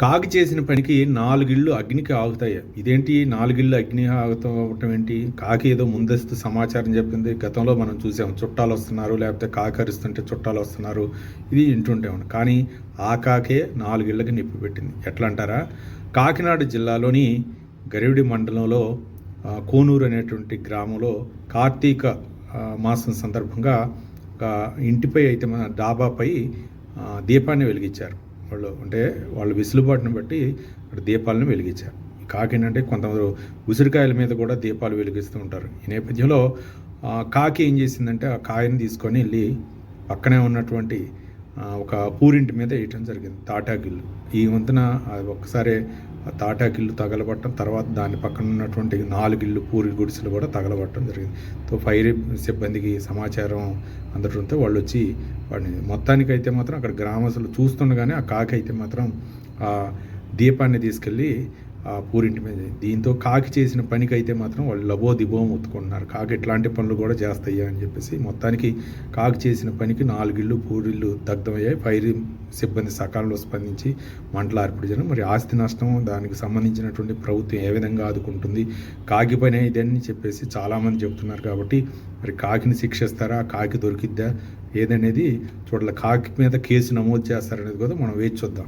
కాకి చేసిన పనికి 4 ఇళ్ళు అగ్నికి ఆగుతాయి. ఇదేంటి 4 ఇళ్ళు అగ్ని ఆగుతవటం ఏంటి? కాకి ఏదో ముందస్తు సమాచారం చెప్పింది. గతంలో మనం చూసాం. చుట్టాలొస్తున్నారు, లేకపోతే కాకి అరుస్తుంటే చుట్టాలొస్తున్నారు. ఇది వింటుండేవాళ్ళం. కానీ ఆ కాకే 4 ఇళ్ళకి నిప్పు పెట్టింది. ఎట్లా అంటారా? కాకినాడ జిల్లాలోని గరివిడి మండలంలో కోనూరు అనేటువంటి గ్రామంలో కార్తీక మాసం సందర్భంగా ఒక ఇంటిపై అయితే మన డాబాపై దీపాన్ని వెలిగించారు. వాళ్ళ వెసులుబాటుని బట్టి అక్కడ దీపాలను వెలిగించారు. కాకేంటంటే కొంతమంది ఉసిరికాయల మీద కూడా దీపాలు వెలిగిస్తూ ఉంటారు. ఈ నేపథ్యంలో కాకి ఏం చేసిందంటే ఆ కాయని తీసుకొని వెళ్ళి పక్కనే ఉన్నటువంటి ఒక పూరింటి మీద వేయటం జరిగింది. తాటాకిల్లు ఈ వంతున ఒక్కసారి ఆ తాటాకిల్లు తగలబట్టడం, తర్వాత దాని పక్కన ఉన్నటువంటి 4 ఇళ్ళు పూరి గుడిసెలు కూడా తగలబట్టడం జరిగింది. ఫైర్ సిబ్బందికి సమాచారం అందడంతో వాళ్ళు వచ్చి వాడిని మొత్తానికైతే మాత్రం అక్కడ గ్రామస్తులు చూస్తుండగానే ఆ కాకి అయితే మాత్రం ఆ దీపాన్ని తీసుకెళ్ళి ఆ పూరింటి మీద. దీంతో కాకి చేసిన పనికి అయితే మాత్రం వాళ్ళు లబోదిబోం ఒత్తుకుంటున్నారు. కాకి ఇట్లాంటి పనులు కూడా చేస్తాయి అని చెప్పేసి మొత్తానికి కాకి చేసిన పనికి 4 ఇళ్ళు పూరిళ్ళు దగ్ధమయ్యాయి. ఫైర్ సిబ్బంది సకాలంలో స్పందించి మంటలు ఆర్పిడి. మరి ఆస్తి నష్టం దానికి సంబంధించినటువంటి ప్రభుత్వం ఏ విధంగా ఆదుకుంటుంది, కాకి పని ఇదని చెప్పేసి చాలామంది చెబుతున్నారు. కాబట్టి మరి కాకిని శిక్షిస్తారా, కాకి దొరికిద్దా ఏదనేది చూడాలి. కాకి మీద కేసు నమోదు చేస్తారనేది కూడా మనం వేచి చూద్దాం.